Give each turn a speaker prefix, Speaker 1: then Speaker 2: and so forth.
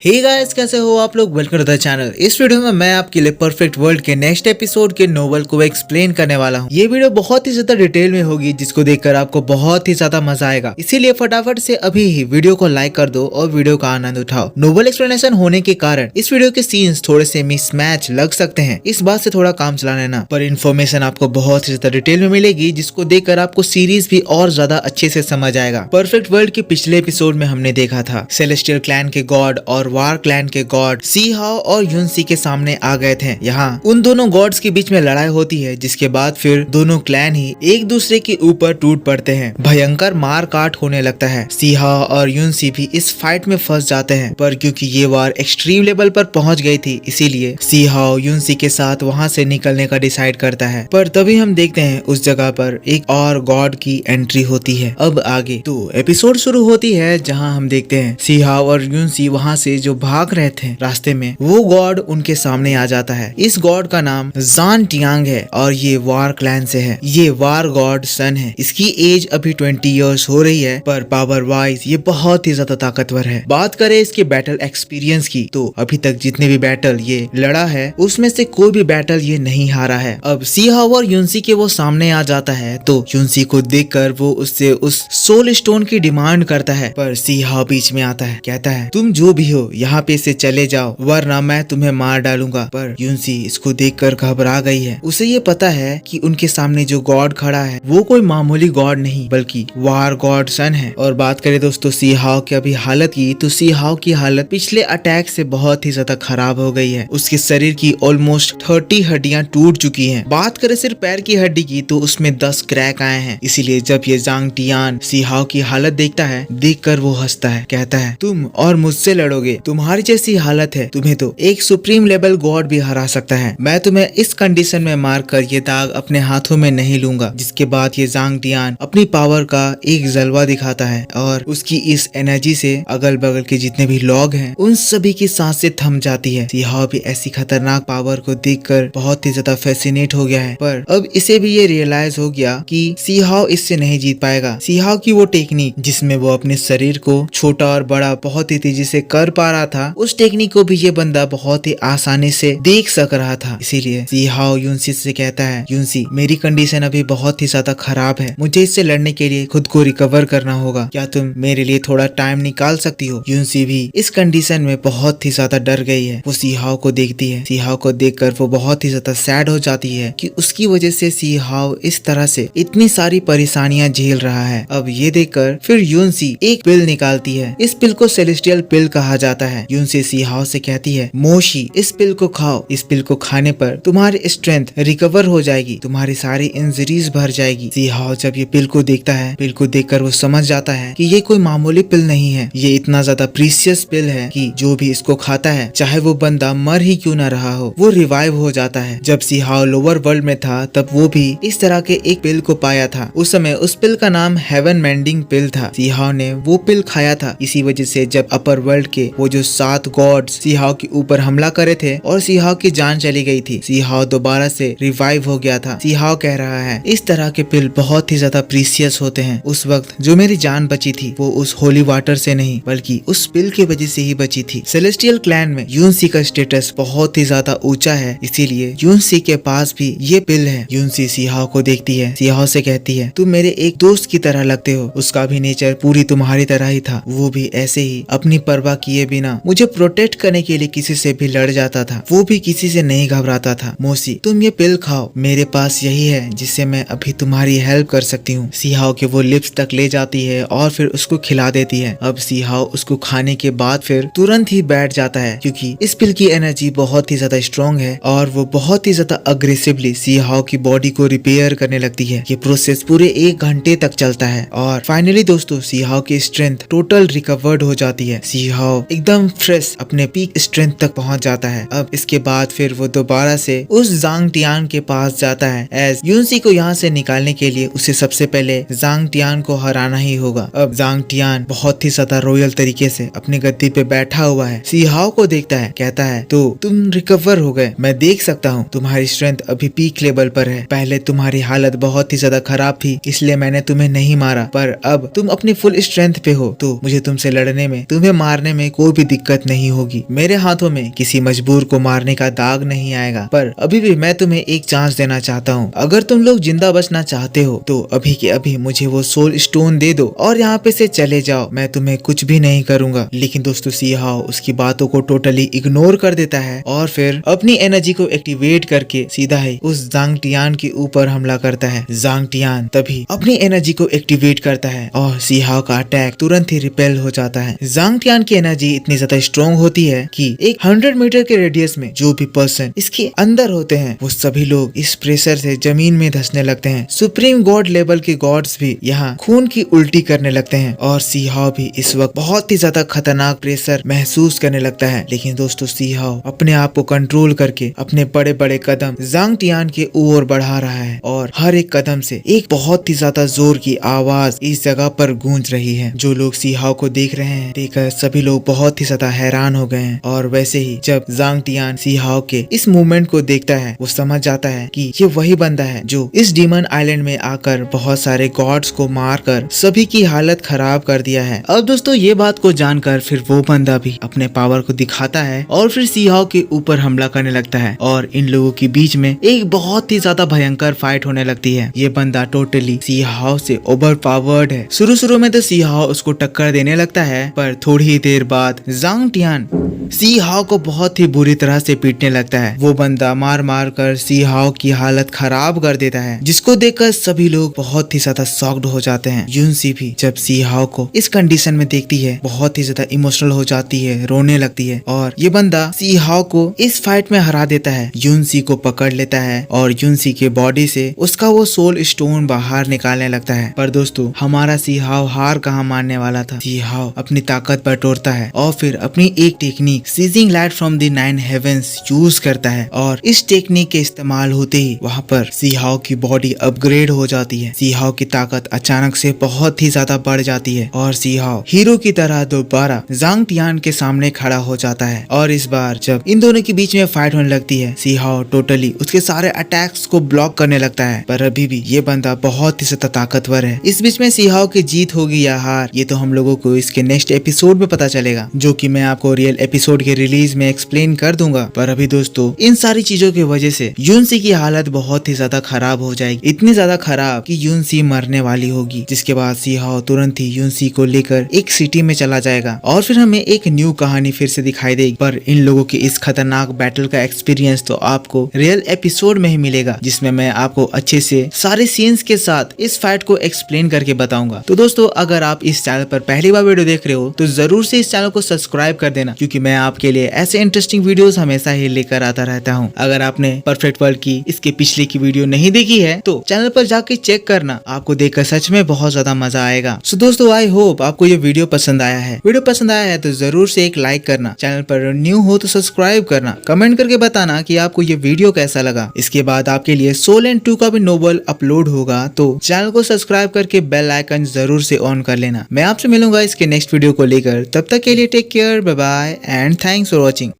Speaker 1: Hey guys, कैसे हो आप लोग। Welcome to the channel. इस वीडियो में मैं आपके लिए परफेक्ट वर्ल्ड के नेक्स्ट एपिसोड के नोवेल को एक्सप्लेन करने वाला हूँ। ये वीडियो बहुत ही ज्यादा डिटेल में होगी, जिसको देखकर आपको बहुत ही ज्यादा मजा आएगा। इसीलिए फटाफट से अभी ही वीडियो को लाइक कर दो और वीडियो का आनंद उठाओ। नोवेल एक्सप्लेनेशन होने के कारण इस वीडियो के सीन्स थोड़े से मिसमैच लग सकते हैं, इस बात से थोड़ा काम चला लेना। पर इन्फॉर्मेशन आपको बहुत ही ज्यादा डिटेल में मिलेगी, जिसको देखकर आपको सीरीज भी और ज्यादा अच्छे से समझ आएगा। परफेक्ट वर्ल्ड के पिछले एपिसोड में हमने देखा था सेलेस्टियल क्लैन के गॉड और वार क्लैन के गॉड सी हाओ और युन सी के सामने आ गए थे। यहाँ उन दोनों गॉड्स के बीच में लड़ाई होती है, जिसके बाद फिर दोनों क्लैन ही एक दूसरे के ऊपर टूट पड़ते हैं। भयंकर मार काट होने लगता है। सी हाओ और युन सी भी इस फाइट में फंस जाते हैं, पर क्योंकि ये वार एक्सट्रीम लेवल पर पहुंच गई थी, इसीलिए सी हाओ युन सी के साथ वहां से निकलने का डिसाइड करता है। पर तभी हम देखते हैं उस जगह पर एक और गॉड की एंट्री होती है। अब आगे तो एपिसोड शुरू होती है, जहाँ हम देखते हैं सी हाओ और युन सी वहाँ से जो भाग रहे थे रास्ते में, वो गॉड उनके सामने आ जाता है। इस गॉड का नाम जान टियांग है और ये वार क्लैन से है। ये वार गॉड सन है। इसकी एज अभी 20 इयर्स हो रही है, पर पावर वाइज ये बहुत ही ज्यादा ताकतवर है। बात करें इसके बैटल एक्सपीरियंस की, तो अभी तक जितने भी बैटल ये लड़ा है, उसमें से कोई भी बैटल ये नहीं हारा है। अब सी हाओ और युनसी के वो सामने आ जाता है, तो युनसी को देखकर वो उससे उस सोल स्टोन की डिमांड करता है। पर सी हाओ बीच में आता है, कहता है तुम जो भी हो यहाँ पे से चले जाओ, वरना मैं तुम्हें मार डालूंगा। पर युनसी इसको देखकर घबरा गई है। उसे ये पता है कि उनके सामने जो गॉड खड़ा है वो कोई मामूली गॉड नहीं, बल्कि वार गॉड सन है। और बात करें दोस्तों सी हाओ की अभी हालत की, तो सी हाओ की हालत पिछले अटैक से बहुत ही ज्यादा खराब हो गई है। उसके शरीर की ऑलमोस्ट 30 हड्डियां टूट चुकी हैं। बात करें सिर्फ पैर की हड्डी की, तो उसमें 10 क्रैक आए हैं। इसीलिए जब ये जांग टियान सी हाओ की हालत देखता है, देखकर वो हंसता है, कहता है तुम और मुझसे लड़ोगे, तुम्हारी जैसी हालत है, तुम्हें तो एक सुप्रीम लेवल गॉड भी हरा सकता है। मैं तुम्हें इस कंडीशन में मार कर ये दाग अपने हाथों में नहीं लूंगा। जिसके बाद ये जांग टियान अपनी पावर का एक जलवा दिखाता है और उसकी इस एनर्जी से अगल बगल के जितने भी लोग हैं उन सभी की सांसें थम जाती है। सी हाओ भी ऐसी खतरनाक पावर को देखकर बहुत ही ज्यादा फैसिनेट हो गया है, पर अब इसे भी ये रियलाइज हो गया कि सी हाओ इससे नहीं जीत पाएगा। सी हाओ की वो टेक्निक जिसमें वो अपने शरीर को छोटा और बड़ा बहुत ही तेजी से कर पा रहा था, उस टेक्निक को भी ये बंदा बहुत ही आसानी से देख सक रहा था। इसीलिए सी हाओ युनसी से कहता है, युनसी मेरी कंडीशन अभी बहुत ही ज्यादा खराब है, मुझे इससे लड़ने के लिए खुद को रिकवर करना होगा, क्या तुम मेरे लिए थोड़ा टाइम निकाल सकती हो। युनसी भी इस कंडीशन में बहुत ही ज्यादा डर गई है। वो सी हाओ को देखती है। सी हाओ को देखकर वो बहुत ही ज्यादा सैड हो जाती है कि उसकी वजह से सी हाओ इस तरह से इतनी सारी परेशानियां झेल रहा है। अब ये देखकर फिर युनसी एक पिल निकालती है। इस पिल को सेलेस्टियल पिल कहा जाता है। युनसी सी हाओ से कहती है, मोशी इस पिल को खाओ, इस पिल को खाने पर तुम्हारी स्ट्रेंथ रिकवर हो जाएगी, तुम्हारी सारी इंजरीज भर जाएगी। सी हाओ जब ये पिल को देखता है, पिल को देखकर वो समझ जाता है कि ये कोई मामूली पिल नहीं है, ये इतना ज्यादा प्रीशियस पिल है कि जो भी इसको खाता है, चाहे वो बंदा मर ही क्यों ना रहा हो, वो रिवाइव हो जाता है। जब सी हाओ लोअर वर्ल्ड में था, तब वो भी इस तरह के एक पिल को पाया था। उस समय उस पिल का नाम हेवन मेंडिंग पिल था। सी हाओ ने वो पिल खाया था। इसी वजह से जब अपर वर्ल्ड के वो जो 7 गॉड्स सी हाओ के ऊपर हमला करे थे और सी हाओ की जान चली गई थी, सी हाओ दोबारा से रिवाइव हो गया था। सी हाओ कह रहा है, इस तरह के पिल बहुत ही ज्यादा प्रीशियस होते हैं। उस वक्त जो मेरी जान बची थी, वो उस होली वाटर से नहीं, बल्कि उस पिल की वजह से ही बची थी। सेलेस्टियल क्लैन में युनसी का स्टेटस बहुत ही ज्यादा ऊंचा है, इसीलिए युनसी के पास भी ये पिल है। युनसी सी हाओ को देखती है। सी हाओ से कहती है, तुम मेरे एक दोस्त की तरह लगते हो। उसका भी नेचर पूरी तुम्हारी तरह ही था। वो भी ऐसे ही अपनी परवाह किए बिना मुझे प्रोटेक्ट करने के लिए किसी से भी लड़ जाता था। वो भी किसी से नहीं घबराता था। मोसी तुम ये पिल खाओ, मेरे पास यही है जिससे मैं अभी तुम्हारी हेल्प कर सकती हूँ। सी हाओ के वो लिप्स तक ले जाती है और फिर उसको खिला देती है। अब सी हाओ उसको खाने के बाद फिर तुरंत ही बैठ जाता है, क्योंकि इस पिल की एनर्जी बहुत ही ज्यादा स्ट्रॉन्ग है और वो बहुत ही ज्यादा अग्रेसिवली सी हाओ की बॉडी को रिपेयर करने लगती है। ये प्रोसेस पूरे 1 घंटे तक चलता है और फाइनली दोस्तों सी हाओ की स्ट्रेंथ टोटल रिकवर्ड हो जाती है। सी हाओ एकदम फ्रेश अपने पीक स्ट्रेंथ तक पहुंच जाता है। अब इसके बाद फिर वो दोबारा से उस जांग टियान के पास जाता है। एज युनसी को यहाँ से निकालने के लिए उसे सबसे पहले जांग टियान को हराना ही होगा। अब जांग टियान बहुत ही ज्यादा रॉयल तरीके से अपनी गद्दी पे बैठा हुआ है। सी हाओ को देखता है, कहता है तो तुम रिकवर हो गए, मैं देख सकता हूँ तुम्हारी स्ट्रेंथ अभी पीक लेवल पर है। पहले तुम्हारी हालत बहुत ही ज्यादा खराब थी, इसलिए मैंने तुम्हें नहीं मारा, पर अब तुम अपनी फुल स्ट्रेंथ पे हो, तो मुझे तुमसे लड़ने में, तुम्हें मारने में कोई कोई भी दिक्कत नहीं होगी, मेरे हाथों में किसी मजबूर को मारने का दाग नहीं आएगा। पर अभी भी मैं तुम्हें एक चांस देना चाहता हूँ, अगर तुम लोग जिंदा बचना चाहते हो तो अभी के अभी मुझे वो सोल स्टोन दे दो और यहाँ पे से चले जाओ, मैं तुम्हें कुछ भी नहीं करूंगा। लेकिन दोस्तों सी हाओ उसकी बातों को टोटली इग्नोर कर देता है और फिर अपनी एनर्जी को एक्टिवेट करके सीधा ही उस जांग टियान के ऊपर हमला करता है। जांग टियान तभी अपनी एनर्जी को एक्टिवेट करता है और सी हाओ का अटैक तुरंत ही रिपेल हो जाता है। जांग टियान की एनर्जी इतनी ज्यादा स्ट्रॉन्ग होती है कि एक 100 मीटर के रेडियस में जो भी पर्सन इसके अंदर होते हैं वो सभी लोग इस प्रेशर से जमीन में धंसने लगते हैं। सुप्रीम गॉड लेवल के गॉड्स भी यहाँ खून की उल्टी करने लगते हैं और सी हाओ भी इस वक्त बहुत ही ज्यादा खतरनाक प्रेशर महसूस करने लगता है। लेकिन दोस्तों सी हाओ अपने आप को कंट्रोल करके अपने बड़े बड़े कदम जांग टियान के ओर बढ़ा रहा है और हर एक कदम से एक बहुत ही ज्यादा जोर की आवाज इस जगह पर गूंज रही है। जो लोग सी हाओ को देख रहे हैं देखकर सभी लोग बहुत ही ज्यादा हैरान हो गए हैं और वैसे ही जब जांग टियान सी हाओ के इस मूवमेंट को देखता है वो समझ जाता है कि ये वही बंदा है जो इस डीमन आइलैंड में आकर बहुत सारे गॉड्स को मारकर सभी की हालत खराब कर दिया है। अब दोस्तों ये बात को जानकर फिर वो बंदा भी अपने पावर को दिखाता है और फिर सी हाओ के ऊपर हमला करने लगता है और इन लोगों के बीच में एक बहुत ही ज्यादा भयंकर फाइट होने लगती है। ये बंदा टोटली सी हाओ से ओवर पावर्ड है। शुरू में तो सी हाओ उसको टक्कर देने लगता है पर थोड़ी ही देर बाद जांग टियान सी हाओ को बहुत ही बुरी तरह से पीटने लगता है। वो बंदा मार मार कर सी हाओ की हालत खराब कर देता है जिसको देखकर सभी लोग बहुत ही ज्यादा शॉक्ड हो जाते हैं। यूनसी भी जब सी हाओ को इस कंडीशन में देखती है बहुत ही ज्यादा इमोशनल हो जाती है, रोने लगती है और ये बंदा सी हाओ को इस फाइट में हरा देता है। यूनसी को पकड़ लेता है और यूनसी के बॉडी से उसका वो सोल स्टोन बाहर निकालने लगता है। पर दोस्तों हमारा सी हाओ हार कहाँ मानने वाला था। सी हाओ अपनी ताकत बटोरता है और फिर अपनी एक technique seizing light from the 9 heavens use करता है और इस टेक्निक के इस्तेमाल होते ही वहाँ पर सी हाओ की बॉडी अपग्रेड हो जाती है। सी हाओ की ताकत अचानक से बहुत ही ज्यादा बढ़ जाती है और सी हाओ हीरो की तरह दोबारा जांग टियान के सामने खड़ा हो जाता है। और इस बार जब इन दोनों के बीच में फाइट होने लगती है सी हाओ टोटली उसके सारे अटैक्स को ब्लॉक करने लगता है। पर अभी भी ये बंदा बहुत ही ज्यादा ताकतवर है। इस बीच में सी हाओ की जीत होगी या हार ये तो हम लोगों को इसके नेक्स्ट एपिसोड में पता चलेगा, जो कि मैं आपको रियल एपिसोड के रिलीज में एक्सप्लेन कर दूंगा। पर अभी दोस्तों इन सारी चीजों की वजह से यूनसी की हालत बहुत ही ज्यादा खराब हो जाएगी, इतनी ज्यादा खराब कि यूनसी मरने वाली होगी। जिसके बाद सी हाओ तुरंत ही यूनसी को लेकर एक सिटी में चला जाएगा और फिर हमें एक न्यू कहानी फिर से दिखाई देगी। पर इन लोगों के इस खतरनाक बैटल का एक्सपीरियंस तो आपको रियल एपिसोड में ही मिलेगा, जिसमें मैं आपको अच्छे से सारे सीन्स के साथ इस फाइट को एक्सप्लेन करके बताऊंगा। तो दोस्तों अगर आप इस चैनल पर पहली बार वीडियो देख रहे हो तो जरूर से इस चैनल को सब्सक्राइब कर देना, क्योंकि मैं आपके लिए ऐसे इंटरेस्टिंग वीडियोस हमेशा ही लेकर आता रहता हूँ। अगर आपने परफेक्ट वर्ल्ड की इसके पिछले की वीडियो नहीं देखी है तो चैनल पर जाके चेक करना, आपको देखकर सच में बहुत ज्यादा मजा आएगा। सो दोस्तों आई होप आपको ये वीडियो पसंद आया है। वीडियो पसंद आया है तो जरूर से एक लाइक करना, चैनल पर न्यू हो तो सब्सक्राइब करना, कमेंट करके बताना कि आपको ये वीडियो कैसा लगा। इसके बाद आपके लिए सोल एंड 2 का भी नोवेल अपलोड होगा, तो चैनल को सब्सक्राइब करके बेल आइकन जरूर से ऑन कर लेना। मैं आपसे मिलूंगा इसके नेक्स्ट वीडियो को लेकर, तब तक के लिए take care, bye bye and thanks for watching.